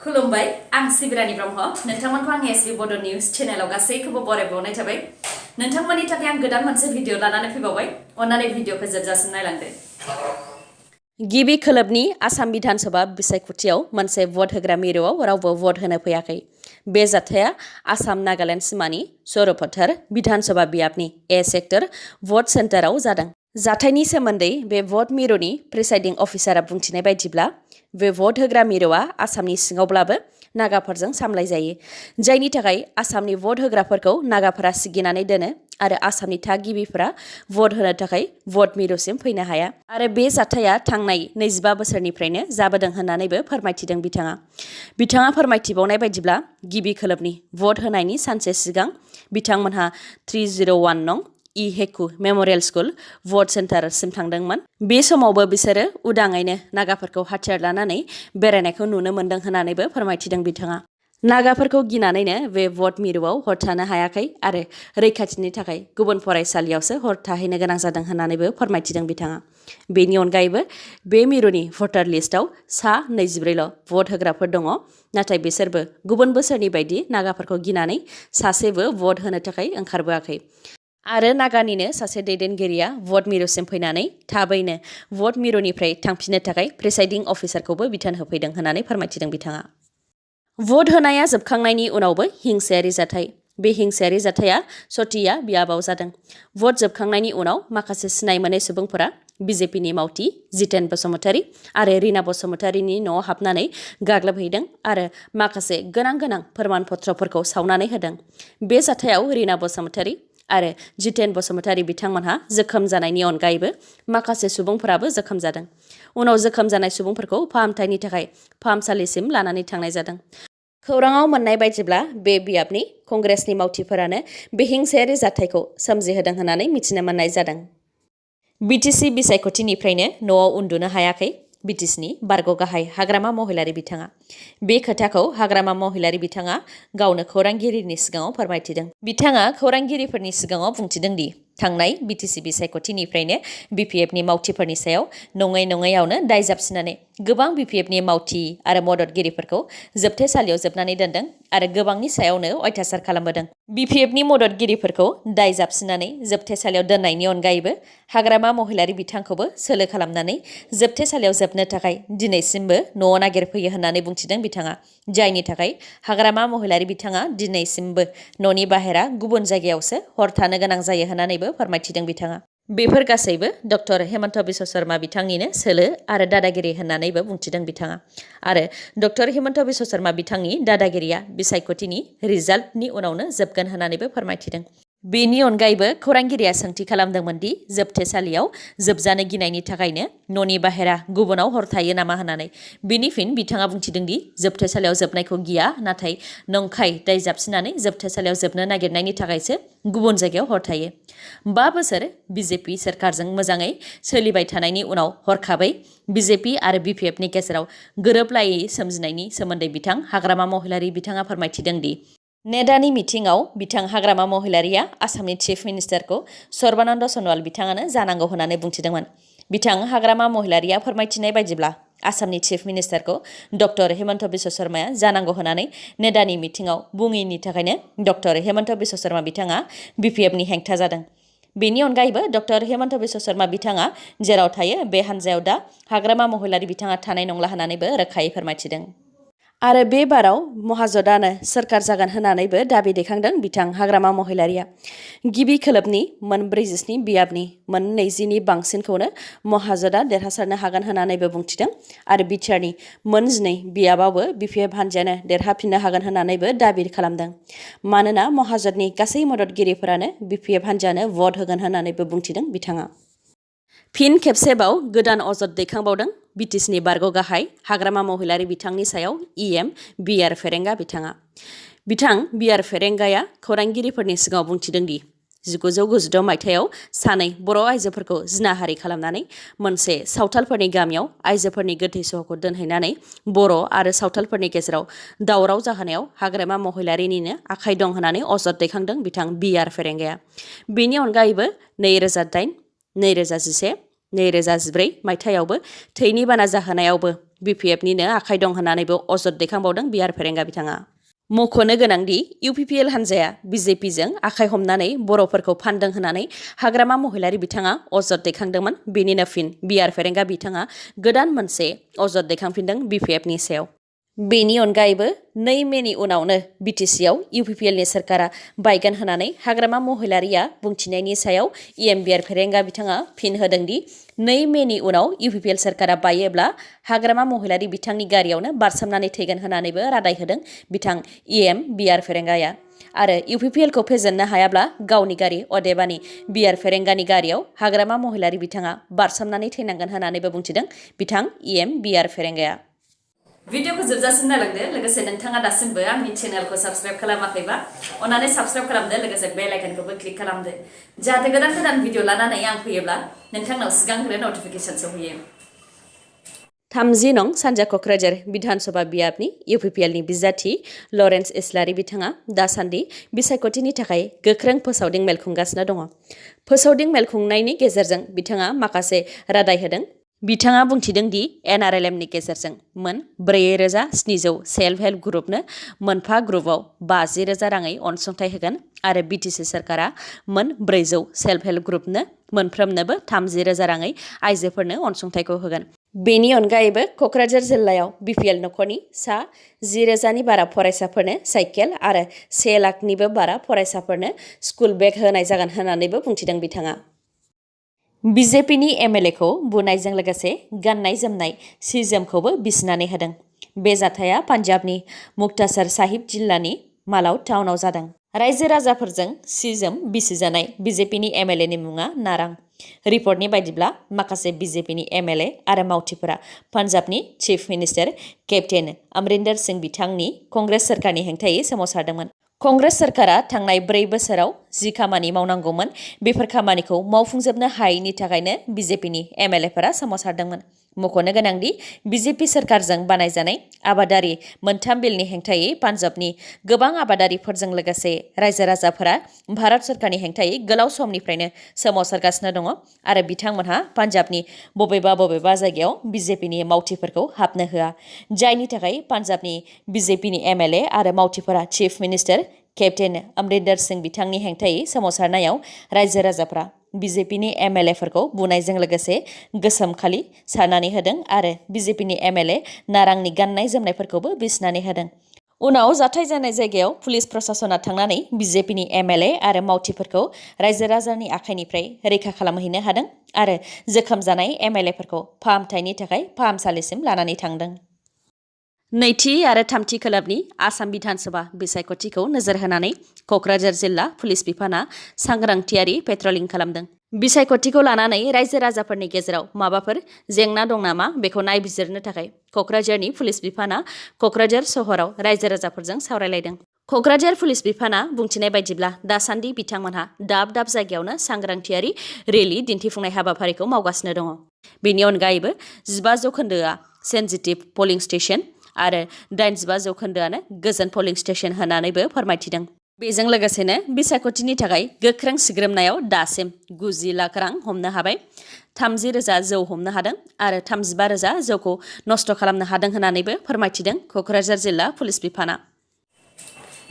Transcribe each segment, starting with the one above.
खुलुमबाय आं सिबिरानि ब्रह्म नोंथांमोनखौ आं Bodo News चेनेलाव गासैखौबो बरायबावनाय थाबाय नोंथांमोननि थाखाय आं गोदान मोनसे भिडिअ लानानै फैबावबाय अन्नानै भिडिअखौ जोबजासिम नायलांदो गिबि खोलोबनि आसाम विधानसभा बिसायख'थियाव मोनसे भट होग्रा मिरुआव रावबो भट होनो फैयाखै बे जाथाया आसाम नागालेन्ड सिमानि सरपथार विधानसभा बियाबनि ए सेक्टर भट सेन्टाराव जादों जाथायनि सोमोन्दै बे भट मिरुनि प्रिसाइडिं अफिसारा बुंथिनाय बायदिब्ला बे भट होग्रा मिरुआ आसामनि सिङावब्लाबो नागाफोरजों सामलायजायो जायनि थाखाय आसामनि भट होग्राफोरखौ नागाफोरा सिगिनानै दोनो आरो आसामनि थागिबिफोरा भट होनो थाखाय भट मिरुसिम फैनो हाया आरो बे जाथाया थांनाय 25 बोसोरनिफ्रायनो जाबोदों होननानैबो फोरमायथिदों बिथाङा फोरमायथिबावनाय बायदिब्ला गिबि खोलोबनि भट होनायनि सानसे सिगां बिथांमोनहा 301 नं इ हेकु मेमोरियेल स्कुल भट सेन्टारसिम थांदोंमोन बे समावबो बिसोरो उदाङैनो नागाफोरखौ हाथियार लानानै बेरायनायखौ नुनो मोन्दों होननानैबो फोरमायथिदों बिथाङा नागाफोरखौ गिनानैनो बे भट मिरुआव हर थानो हायाखै आरो रैखाथिनि थाखाय गुबुन फरायसालियावसो हर थाहैनो गोनां जादों होननानैबो फोरमायथिदों बिथाङा बेनि अनगायैबो बे मिरुनि भटार लिस्टआव सा 24ल' भट होग्राफोर दङ नाथाय बिसोरबो गुबुन बोसोरनि बायदि नागाफोरखौ गिनानै सासेबो भट होनो थाखाय ओंखारबोआखै आरो नागानिनो सासे दैदेनगिरिया भट मिरुसिम फैनानै थाबैनो भट मिरुनिफ्राय थांफिननो थाखाय प्रिसाइडिं अफिसारखौबो बिथोन होफैदों होननानै फोरमायथिदों बिथाङा भट होनाया जोबखांनायनि उनावबो हिंसायारि जाथाय बे हिंसायारि जाथाया सतिया बियाबाव जादों भट जोबखांनायनि उनाव माखासे सिनाय मोनै सुबुंफोरा बिजेपिनि मावथि जितेन बसुमतारी आरो रिना बसुमतारीनि न'आव हाबनानै गाग्लोबहैदों आरो माखासे गोनां फोरमान पत्रफोरखौ सावनानै होदों बे जाथायाव रिना बसुमतारी आरो जितेन बसुमतारी बिथांमोनहा जोखोम जानायनि अनगायैबो माखासे सुबुंफोराबो जोखोम जादों उनाव जोखोम जानाय सुबुंफोरखौ फाहामथायनि थाखाय फाहामसालिसिम लानानै थांनाय जादों खौराङाव मोननाय बायदिब्ला बे बियाबनि कंग्रेसनि मावथिफोरानो बे हिंसायारि जाथायखौ सोमजिहोदों होननानै मिथिनो मोननाय जादों बिटिसि बिसायख'थिनिफ्रायनो न'आव उन्दुनो हायाखै बिटिसिनि बारग' गाहाय हाग्रामा महिलारि बिथाङा बे खोथाखौ हाग्रामा महिलारि बिथाङा गावनो खौरांगिरिनि सिगाङाव फोरमायथिदों बिथाङा खौरांगिरिफोरनि सिगाङाव बुंथिदों दि थांनाय बिटिसि बिसायख'थिनिफ्रायनो बिपिएफनि मावथिफोरनि सायाव नङैयावनो दाय जाबसिनानै गोबां बिपिएफनि मावथि आरो मददगिरिफोरखौ जोबथेसालियाव जोबनानै दोनदों आरो गोबांनि सायावनो अयथासार खालामबोदों बिपिएफनि मददगिरिफोरखौ दाय जाबसिनानै जोबथेसालियाव दोननायनि अनगायैबो हाग्रामा महिलारि बिथांखौबो सोलो खालामनानै जोबथेसालियाव जोबनो थाखाय दिनैसिमबो न'आव नागिरफैयो होननानै बुंथिदों बिथाङा जायनि थाखाय हाग्रामा महिलारि बिथाङा दिनैसिमबो न'नि बाहेरा गुबुन जायगायावसो हर थानो गोनां जायो होननानैबो फोरमायथिदों बिथाङा बेफोर गासैबो डक्टर हेमन्त बिश्व शर्मा बिथांनिनो सोलो आरो दादागिरि होननानैबो बुंथिदों बिथाङा आरो डक्टर हेमन्त बिश्व शर्मा बिथांनि दादागिरिया बिसायख'थिनि रिजाल्टनि उनावनो जोबगोन होननानैबो फोरमायथिदों बेनि अनगायैबो खौरांगिरिया सोंथि खालामदोंमोन दि जोबथेसालियाव जोबजानो गिनायनि थाखायनो न'नि बाहेरा गुबुनाव हर थायो नामा होननानै बिनि फिन बिथाङा बुंथिदों दि जोबथेसालियाव जोबनायखौ गिया नाथाय नंखाय दाय जाबसिनानै जोबथेसालियाव जोबनो नागिरनायनि थाखायसो गुबुन जायगायाव हर थायो 5 बोसोर बिजेपि सोरखारजों मोजाङै सोलिबाय थानायनि उनाव हरखाबै बिजेपि आरो बिपिएफनि गेजेराव गोरोबलायै सोमजिनायनि सोमोन्दै बिथां हाग्रामा महिलारि बिथाङा फोरमायथिदों दि नेडानि मिटिंआव बिथां हाग्रामा महिलारिया आसामनि चिफ मिनिस्टारखौ सर्बानन्द सनवाल बिथाङानो जानांगौ होननानै बुंथिदोंमोन बिथां हाग्रामा महिलारिया फोरमायथिनाय बायदिब्ला आसामनि चिफ मिनिस्टारखौ डक्टर हेमन्त बिश्व शर्माया जानांगौ होननानै नेडानि मिटिंआव बुङैनि थाखायनो डक्टर हेमन्त बिश्व शर्मा बिथाङा बिपिएफनि हेंथा जादों बेनि अनगायैबो डक्टर हेमन्त बिश्व शर्मा बिथाङा जेराव थायो बे हान्जायाव दा हाग्रामा महिलारि बिथाङा थानाय नंला होननानैबो रोखायै फोरमायथिदों आरो बे बाराव महाजोतानो सोरखार जागोन होननानैबो दाबि दैखांदों बिथां हाग्रामा महिलारिया गिबि खोलोबनि मोन 47 बियाबनि मोन 20नि बांसिनखौनो महाजोता देरहासारनो हागोन होननानैबो बुंथिदों आरो बिटिआरनि मोन 12 बियाबावबो बिपिएफ हान्जायानो देरहाफिननो हागोन होननानैबो दाबि खालामदों मानोना महाजोतनि गासै मददगिरिफोरानो बिपिएफ हान्जायानो भट होगोन होननानैबो बुंथिदों बिथाङा फिन खेबसेबाव गोदान अजद दैखांबावदों बिटिसिनि बारग' गाहाय हाग्रामा महिलारि बिथांनि सायाव इएम बिआर फेरेंगा बिथां बिआर फेरेंगाया खौरांगिरिफोरनि सिगाङाव बुंथिदों दि 1996 मायथाइयाव सानै बर' आइजोफोरखौ जिनाहारि खालामनानै मोनसे सावथालफोरनि गामियाव आइजोफोरनि गोथै सहखौ दोनहैनानै बर' आरो सावथालफोरनि गेजेराव दावराव जाहोनायाव हाग्रामा महिलारिनिनो आखाइ दं होननानै अजद दैखांदों बिथां बिआर फेरेंगाया बेनि अनगायैबो 2008 2011 2014 मायथाइयावबो थैनि बाना जाहोनायावबो BPFनिनो आखाइ दं होननानैबो अजद दैखांबावदों बिआर फेरेंगा बिथाङा। मख'नो गोनांदि UPPL हान्जाया BJPजों आखाइ हमनानै बर'फोरखौ फानदों होननानै हाग्रामा महिलारि बिथाङा अजद दैखांदोंमोन। बेनिनो फिन बिआर फेरेंगा बिथाङा गोदान मोनसे अजद दैखांफिनदों BPFनि सायाव। बेनि अनगायैबो 2 मेनि उनावनो BTCआव UPPLनि सोरखारा बायगोन होननानै हाग्रामा महिलारिया बुंथिनायनि सायाव बिआर फेरेंगा बिथाङा फिन होदोंदि 2 मेनि उनाव UPPL सोरखारा बायोब्ला हाग्रामा महिलारि बिथांनि गारियावनो बारसोमनानै थैगोन होननानैबो रादाय होदों बिथां बिआर फेरेंगाया। आरो UPPLखौ फेजेननो हायाब्ला गावनि गारि अदेबानि बिआर फेरेंगानि गारियाव हाग्रामा महिलारि बिथाङा बारसोमनानै थैनांगोन होननानैबो बुंथिदों बिथां बिआर फेरेंगाया। भिडिअखौ जोबजासिम नायलांदो। लोगोसे नोंथाङा दासिमबो आंनि चेनेलखौ साबस्क्राइब खालामाखैबा अन्नानै साबस्क्राइब खालामदो। लोगोसे बेल आइकनखौबो क्लिक खालामदो जाहाथे गोदान भिडिअ लानानै आं फैयोब्ला नोंथांनाव सिगांग्रो नटिफिकेसन सौहैयो। 30 नं सानजा क'क्राझार बिधान सभा बियाबनि UPPLनि बिजाथि लरेन्स इस्लारि बिथाङा दासान्दि बिसायख'थिनि थाखाय गोख्रों फोसावदिं मेल खुंगासिनो दङ। फोसावदिं मेल खुंनायनि गेजेरजों बिथाङा माखासे रादाय होदों। बिथाङा बुंथिदों दि NRLMनि गेजेरजों मोन 4,700 सेल्फ हेल्प ग्रुपनो मोनफा ग्रुपआव 50,000 राङै अनसुंथाइ होगोन आरो BTC सोरखारा मोन 400 सेल्फ हेल्प ग्रुपनो मोनफ्रोमनोबो 30,000 राङै आइजोफोरनो अनसुंथाइखौ होगोन। बेनि अनगायैबो क'क्राझार जिल्लायाव BPL नखरनि सा 10,000नि बारा फरायसाफोरनो साइकेल आरो 1 लाखनिबो बारा फरायसाफोरनो स्कुल बेग होनाय जागोन होननानैबो बुंथिदों बिथाङा। BJPनि MLAखौ बुनायजों लोगोसे गाननाय जोमनाय सि जोमखौबो बिसिनानै होदों। बे जाथाया पान्जाबनि मुक्तासर साहिब जिल्लानि मालाव टाउनाव जादों। रायजो राजाफोरजों सि जोम बिसिजानाय BJPनि MLAनि मुङा नारां। रिपर्टनि बायदिब्ला माखासे BJPनि MLA आरो मावथिफोरा पान्जाबनि chief minister captain Amarinder Singh बिथांनि कंग्रेस सोरखारनि हेंथायै सोमावसारदोंमोन। कंग्रेस सोरखारा थांनाय 4 बोसोराव जि खामानि मावनांगौमोन बेफोर खामानिखौ मावफुंजोबनो हायैनि थाखायनो BJPनि MLAफोरा सोमावसारदोंमोन। मख'नो गोनांदि BJP सोरखारजों बानायजानाय आबादारि 3 बिलनि हेंथायै पान्जाबनि गोबां आबादारिफोरजों लोगोसे रायजो राजाफोरा भारत सोरखारनि हेंथायै गोलाव समनिफ्रायनो सोमावसारगासिनो दङ आरो बिथांमोनहा पान्जाबनि बबेबा जायगायाव BJPनि मावथिफोरखौ हाबनो होआ, जायनि थाखाय पान्जाबनि BJPनि MLA आरो मावथिफोरा chief minister captain Amarinder Singh बिथांनि हेंथायै सोमावसारनायाव रायजो राजाफोरा BJPनि MLAफोरखौ बुनायजों लोगोसे गोसोम खालि सारनानै होदों आरो BJPनि MLA नारांनि गाननाय जोमनायफोरखौबो बिसिनानै होदों। उनाव जाथाय जानाय जायगायाव पुलिस प्रशासना थांनानै BJPनि MLA आरो मावथिफोरखौ रायजो राजानि आखाइनिफ्राय रैखा खालामहैनो हादों आरो जोखोम जानाय MLAफोरखौ फाहामथायनि थाखाय फाहामसालिसिम लानानै थांदों। नैथि आरो थामथि खोलोबनि आसाम बिधान सभा बिसायख'थिखौ नोजोर होनानै क'क्राझार जिल्ला पुलिस बिफाना सांग्रांथियारि पेट्रलिं खालामदों। बिसायख'थिखौ लानानै रायजो राजाफोरनि गेजेराव माबाफोर जेंना दं नामा बेखौ नायबिजिरनो थाखाय क'क्राझारनि पुलिस बिफाना क'क्राझार सहराव रायजो राजाफोरजों सावरायलायदों। क'क्राझार पुलिस बिफाना बुंथिनाय बायदिब्ला दासान्दि बिथांमोनहा दाब जायगायावनो सांग्रांथियारि रेलि दिन्थिफुंनाय हाबाफारिखौ मावगासिनो दङ। बेनि अनगायैबो 15 जौखोन्दोआ सेन्सिटिभ पलिं स्टेशन आरो 85 जौखोन्दोआनो गोजोन पलिं स्टेशन होननानैबो फोरमायथिदों। बेजों लोगोसेनो बिसायख'थिनि थाखाय गोख्रों सिग्रोमनायाव दासिम 90 लाख रां हमनो हाबाय, 30,000 जौ हमनो हादों आरो 35,000 जौखौ नष्ट खालामनो हादों होननानैबो फोरमायथिदों क'क्राझार जिल्ला पुलिस बिफाना।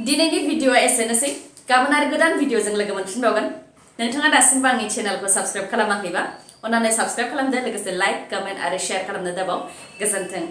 दिनैनि भिडिअआ एसेनोसै। गाबोन आरो गोदान भिडिअजों लोगो मोनफिनबावगोन। नोंथाङा दासिमबो आंनि चेनेलखौ साबस्क्राइब खालामाखैबा अन्नानै साबस्क्राइब खालामदो। लोगोसे लाइक, कमेन्ट आरो शेयार खालामनो दाबाव। गोजोन्थों।